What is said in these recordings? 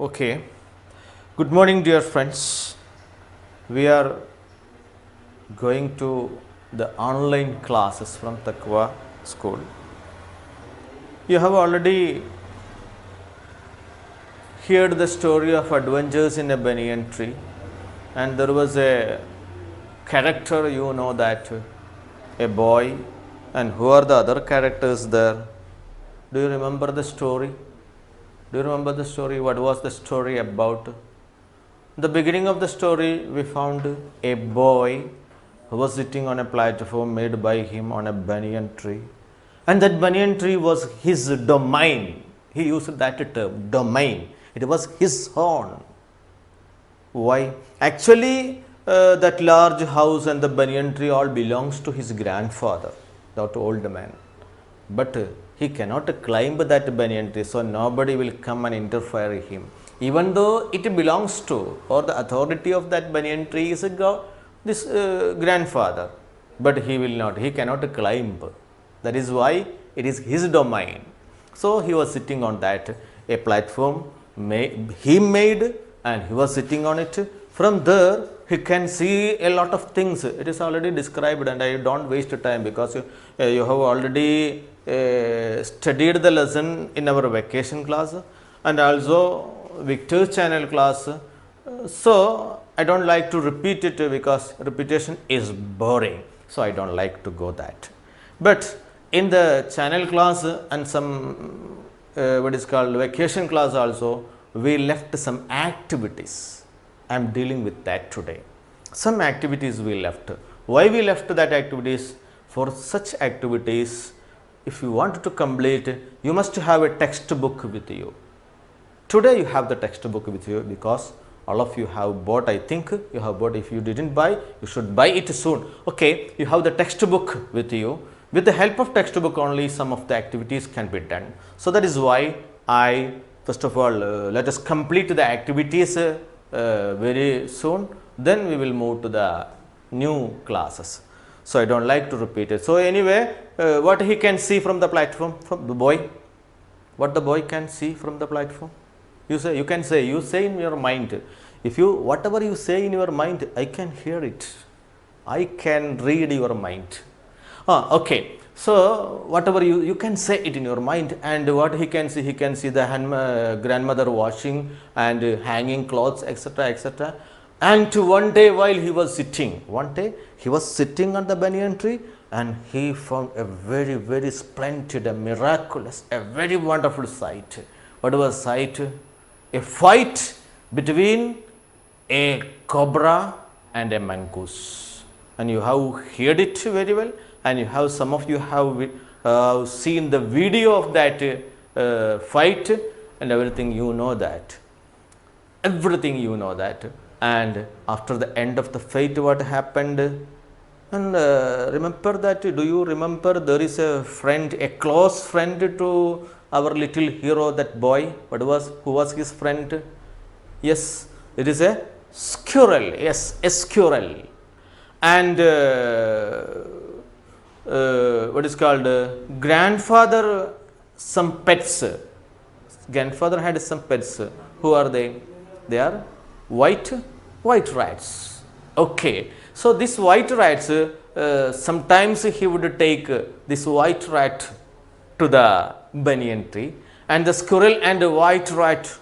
Okay. Good morning, dear friends. We are going to the online classes from Thaqwa school. You have already heard the story of adventures in a banyan tree, and there was a character, that a boy, and who are the other characters there? Do you remember the story? Do you remember the story? What was the story about? The beginning of the story, we found a boy who was sitting on a platform made by him on a banyan tree. And that banyan tree was his domain. He used that term, domain. It was his own. Why? Actually, that large house and the banyan tree all belongs to his grandfather, that old man. But he cannot climb that banyan tree, so nobody will come and interfere him. Even though it belongs to, or the authority of that banyan tree is this grandfather, but he will not, he cannot climb. That is why it is his domain. So he was sitting on that, a platform he made, and he was sitting on it. From there, he can see a lot of things. It is already described, and I don't waste time because you have already studied the lesson in our vacation class and also Victor's channel class. So I don't like to repeat it because repetition is boring. So I don't like to go that. But in the channel class and some what is called vacation class also, we left some activities. I am dealing with that today. Some activities we left. Why we left that activities? For such activities, if you want to complete, you must have a textbook with you. Today you have the textbook with you because all of you have bought. I think you have bought. If you didn't buy, you should buy it soon. Okay, you have the textbook with you. With the help of textbook only, some of the activities can be done. So that is why I, first of all, let us complete the activities very soon. Then we will move to the new classes. So I don't like to repeat it. So anyway, what he can see from the platform, from the boy, what the boy can see from the platform. You say in your mind. If you, whatever you say in your mind, I can hear it. I can read your mind. Okay. So whatever you can say it in your mind, and what he can see the grandmother washing and hanging clothes, etc., etc. And one day while he was sitting, on the banyan tree, and he found a very, very splendid, a miraculous, a very wonderful sight. What was sight? A fight between a cobra and a mongoose. And you have heard it very well, and you have, some of you have seen the video of that fight, and everything you know that. Everything you know that. And after the end of the fight, what happened? And remember that, do you remember there is a friend, a close friend to our little hero, that boy? Who was his friend? Yes, it is a squirrel. Yes, a squirrel. And what is called grandfather, some pets. Grandfather had some pets. Who are they? They are white rats. Okay. So this white rats, sometimes he would take this white rat to the banyan tree, and the squirrel and the white rat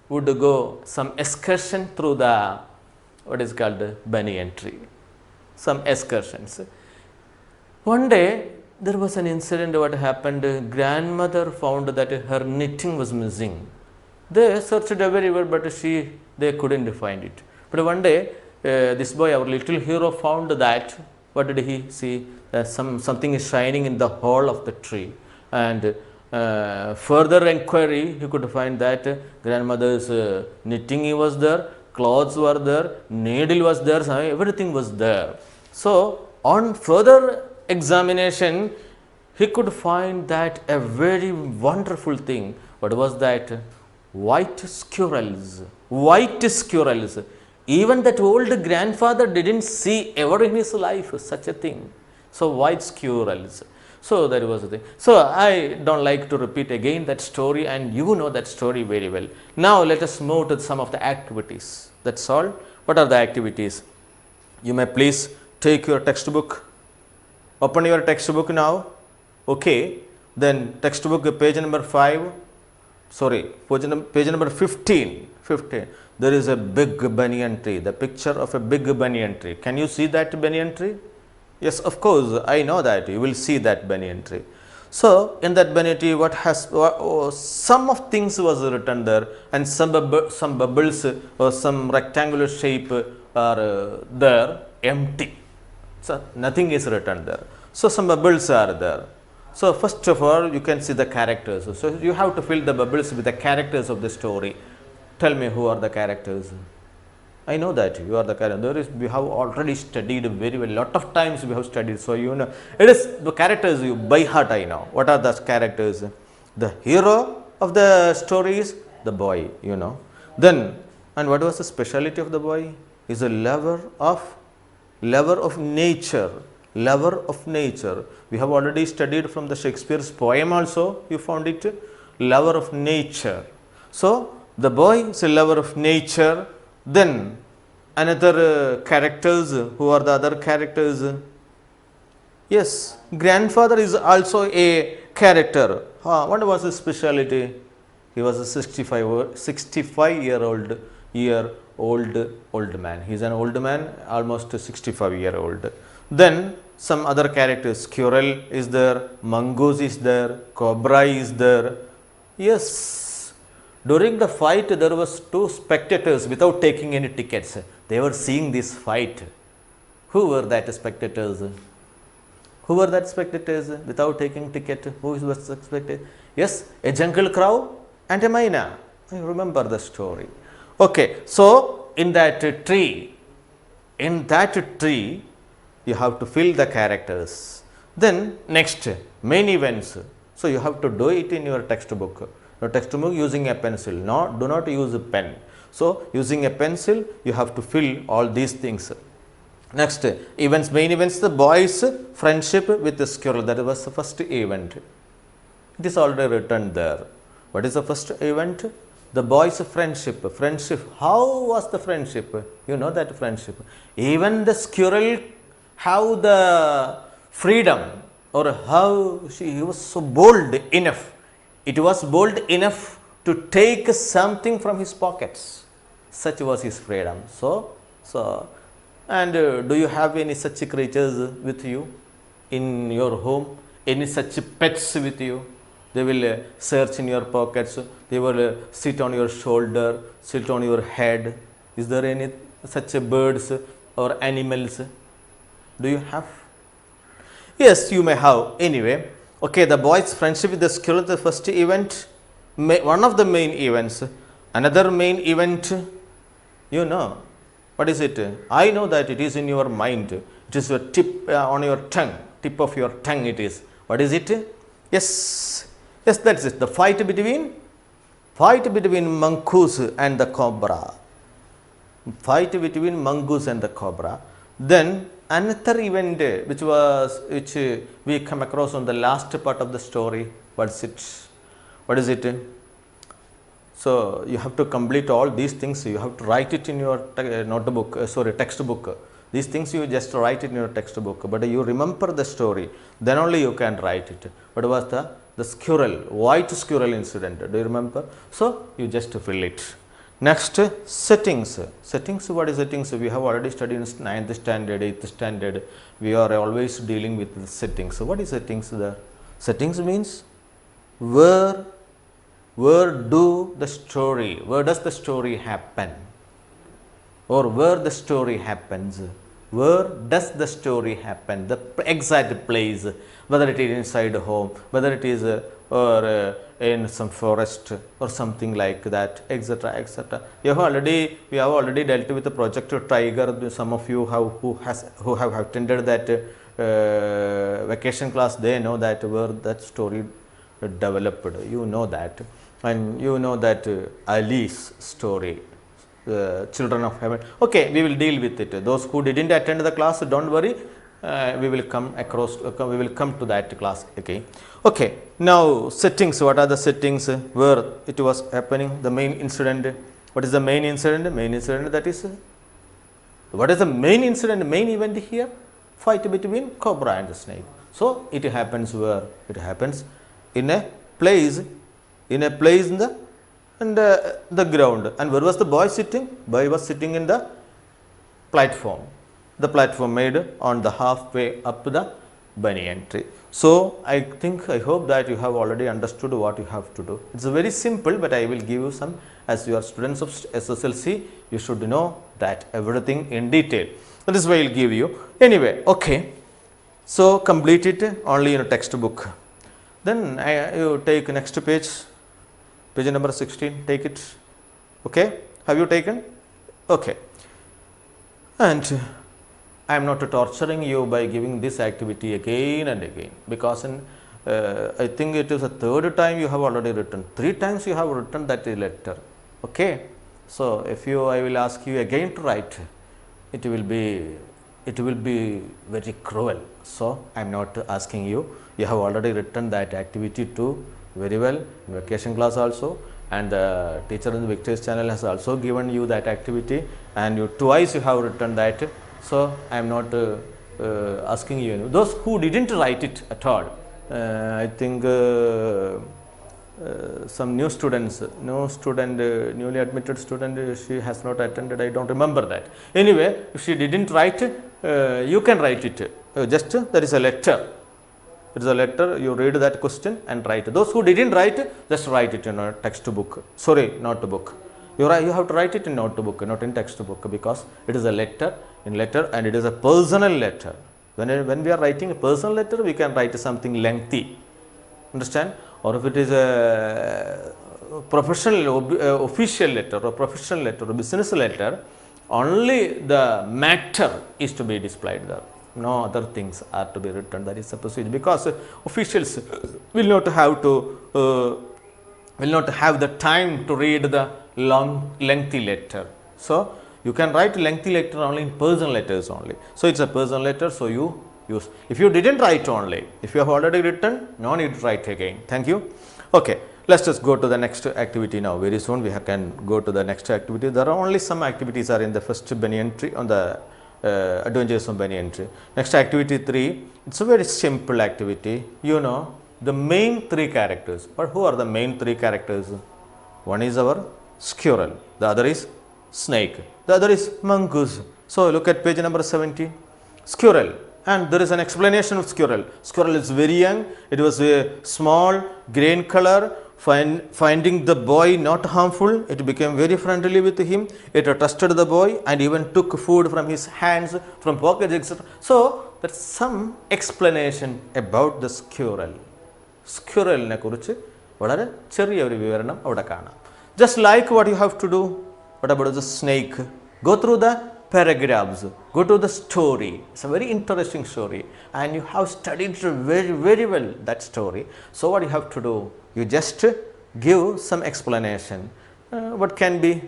would go some excursion through the, what is called, banyan tree. Some excursions. One day there was an incident. What happened? Grandmother found that her knitting was missing. They searched everywhere, but they couldn't find it. But one day, this boy, our little hero, found that. What did he see? Something is shining in the hole of the tree. And further inquiry, he could find that grandmother's knitting was there, clothes were there, needle was there, everything was there. So on further examination, he could find that a very wonderful thing. What was that? White squirrels. Even that old grandfather didn't see ever in his life such a thing. So white squirrels. So that was the thing. So I don't like to repeat again that story, and you know that story very well. Now let us move to some of the activities. That's all. What are the activities? You may please take your textbook. Open your textbook now. Okay. Then textbook page number 5. Sorry, page number 15. 15. There is a big banyan tree. The picture of a big banyan tree. Can you see that banyan tree? Yes, of course, I know that. You will see that banyan tree. So, in that banyan tree, some of things was written there, and some bubbles or some rectangular shape are there, empty. So, nothing is written there. So, some bubbles are there. So, first of all, you can see the characters. So, you have to fill the bubbles with the characters of the story. Tell me who are the characters. I know that you are the character. We have already studied very well. Lot of times we have studied. So you know, it is the characters you by heart. I know. What are the characters? The hero of the story is the boy. You know. Then, and what was the speciality of the boy? Is a lover of nature. Lover of nature. We have already studied from the Shakespeare's poem also. You found it. Lover of nature. So the boy is a lover of nature. Then another characters, who are the other characters? Yes, grandfather is also a character. What was his speciality? He was a 65-year-old man. He is an old man, almost 65-year-old. Then some other characters. Squirrel is there, mongoose is there, cobra is there. Yes. During the fight, there was 2 spectators without taking any tickets. They were seeing this fight. Who were that spectators? Who were that spectators without taking ticket? Who was the spectator? Yes, a jungle crow and a myna. I remember the story. Okay, so in that tree, you have to fill the characters. Then next, main events. So you have to do it in your textbook. Your textbook using a pencil. No, do not use a pen. So using a pencil, you have to fill all these things. Next, events, main events, the boy's friendship with the squirrel. That was the first event. It is already written there. What is the first event? The boy's friendship. Friendship. How was the friendship? You know that friendship. Even the squirrel have the freedom, or how he was so bold enough. It was bold enough to take something from his pockets. Such was his freedom. And do you have any such creatures with you in your home? Any such pets with you? They will search in your pockets. They will sit on your shoulder, sit on your head. Is there any such birds or animals? Do you have? Yes, you may have. Anyway. Okay, the boy's friendship with the squirrel, the first event, one of the main events. Another main event, you know, what is it? I know that it is in your mind. It is your tip on your tongue, tip of your tongue it is. What is it? Yes, that's it. The fight between mongoose and the cobra. Fight between mongoose and the cobra. Then another event which we come across on the last part of the story. What is it? So you have to complete all these things. You have to write it in your textbook. These things you just write it in your textbook. But you remember the story, then only you can write it. What was the squirrel, white squirrel incident? Do you remember? So you just fill it. Next, settings. Settings, what is settings? We have already studied in 9th standard, 8th standard. We are always dealing with the settings. So what is settings there? Settings means where does the story happen? Or where the story happens? Where does the story happen? The exact place, whether it is inside a home, whether it is in some forest or something like that, etc., etc. We have already dealt with the Project Tiger. Some of you who have attended that vacation class, they know that where that story developed. You know that, and you know that Ali's story. Children of Heaven. Okay, we will deal with it. Those who didn't attend the class, don't worry. we will come across, we will come to that class again. Okay, now settings, what are the settings where it was happening, the main incident. What is the main incident? Main incident, that is, what is the main incident, main event here? Fight between cobra and the snake. So it happens where? It happens in a place, in the ground. And where was the boy sitting? Boy was sitting in the platform. The platform made on the halfway up the banyan tree. So I think, I hope that you have already understood what you have to do. It's very simple, but I will give you some, as you are students of SSLC, you should know that everything in detail. That is why I will give you. Anyway, okay. So complete it only in a textbook. Then you take next page, page number 16, take it. Okay, have you taken? Okay. And I am not torturing you by giving this activity again and again, because I think it is the third time you have already written. 3 times you have written that letter. Okay. So if I will ask you again to write, it will be very cruel. So I am not asking you. You have already written that activity too very well in vacation class also, and the teacher in the Victor's channel has also given you that activity, and you twice you have written that. So I am not asking you. Those who didn't write it at all, I think some new students, newly admitted student, she has not attended. I don't remember that. Anyway, if she didn't write, you can write it. Just there is a letter. It is a letter. You read that question and write. Those who didn't write, just write it in a textbook. Sorry, notebook. You have to write it in notebook, not in textbook, because it is a letter, and it is a personal letter. When we are writing a personal letter, we can write something lengthy. Understand? Or if it is a professional, official letter, or professional letter, or business letter, only the matter is to be displayed there. No other things are to be written. That is the procedure, because officials will not have the time to read the lengthy letter. So you can write lengthy letter only in personal letters only. So it's a personal letter. So you use. If you didn't write only, if you have already written, no need to write again. Thank you. Okay, let's just go to the next activity now. Very soon we can go to the next activity. There are only some activities are in the first banyan tree, on the adventures of banyan tree. Next, activity 3. It's a very simple activity. You know the main 3 characters. But who are the main 3 characters? One is our squirrel, the other is snake, the other is mongoose. So look at page number 17. Squirrel, and there is an explanation of squirrel. Squirrel is very young. It was a small green color. Finding the boy not harmful, it became very friendly with him. It trusted the boy and even took food from his hands, from pockets, etc. So that's some explanation about the squirrel. Squirrel kurichu valare cheriya oru vivaranam avada kaanam. Just like what you have to do. What about the snake? Go through the paragraphs, go to the story. It's a very interesting story, and you have studied very, very well that story. So what you have to do? You just give some explanation. What can be?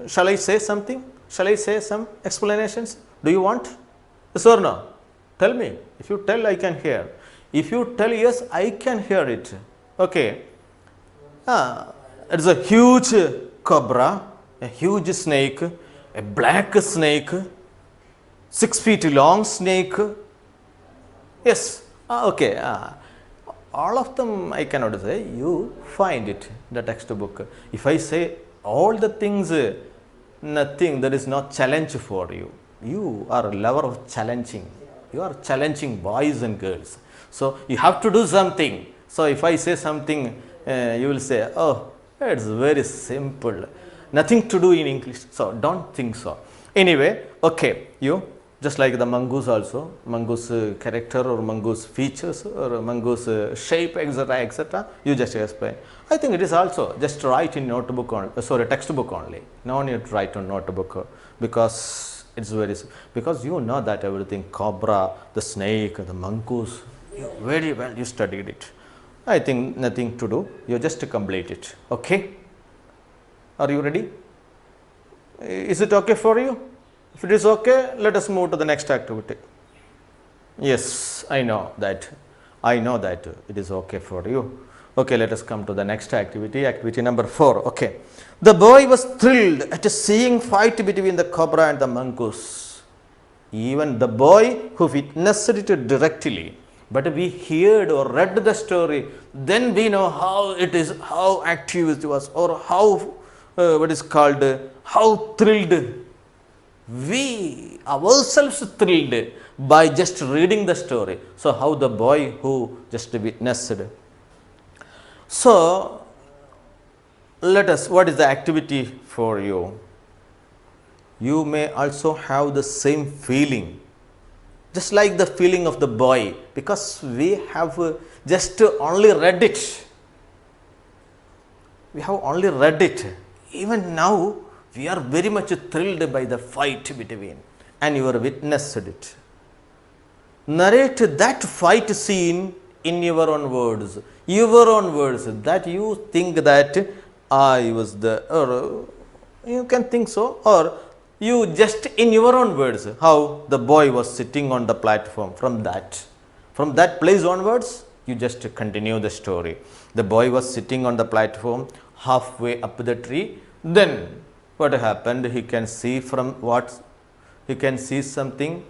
Shall I say something? Shall I say some explanations? Do you want? Yes or no? Tell me. If you tell, I can hear. If you tell yes, I can hear it. Okay. It's a huge cobra, a huge snake, a black snake, 6 feet long snake. Yes. Okay. All of them I cannot say. You find it in the textbook. If I say all the things, nothing, there is no challenge for you. You are a lover of challenging. You are challenging boys and girls. So you have to do something. So if I say something, you will say, oh, it's very simple. Nothing to do in English. So don't think so. Anyway, okay, you just like the mongoose also, mongoose character or mongoose features or mongoose shape, etc., etc. You just explain. I think it is also just write in notebook textbook only. No need to write on notebook, because it's because you know that everything, cobra, the snake, the mongoose, very well you studied it. I think nothing to do. You just complete it. Okay. Are you ready? Is it okay for you? If it is okay, let us move to the next activity. Yes, I know that. I know that it is okay for you. Okay, let us come to the next activity. Activity number 4. Okay. The boy was thrilled at seeing fight between the cobra and the mongoose. Even the boy who witnessed it directly, but we heard or read the story, then we know how it is, how active it was, or how what is called how thrilled we ourselves thrilled by just reading the story. So how the boy who just witnessed. So let us, what is the activity for you? You may also have the same feeling, just like the feeling of the boy, because we have just only read it. We have only read it. Even now, we are very much thrilled by the fight between, and you are witnessed it. Narrate that fight scene in your own words, that you think that I was the, or you can think so, or you just in your own words, how the boy was sitting on the platform. From that place onwards, you just continue the story. The boy was sitting on the platform halfway up the tree. Then what happened? He can see from what? He can see something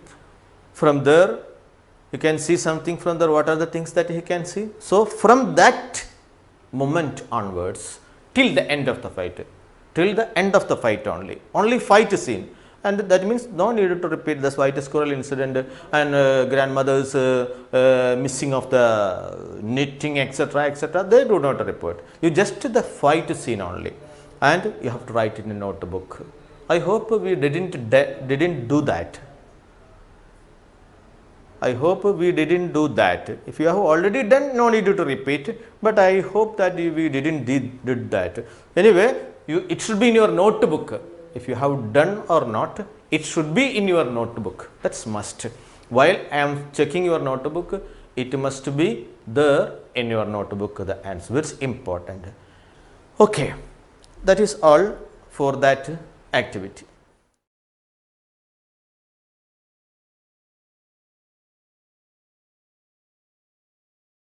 from there. He can see something from there. What are the things that he can see? So from that moment onwards, till the end of the fight only fight scene. And that means no need to repeat the white squirrel incident and grandmother's missing of the knitting, etc., etc. They do not report. You just the fight scene only, and you have to write it in a notebook. I hope we didn't do that. I hope we didn't do that. If you have already done, no need to repeat. But I hope that we didn't did that. Anyway, it should be in your notebook. If you have done or not, it should be in your notebook. That's must. While I am checking your notebook, it must be there in your notebook. The answer is important. Okay, that is all for that activity.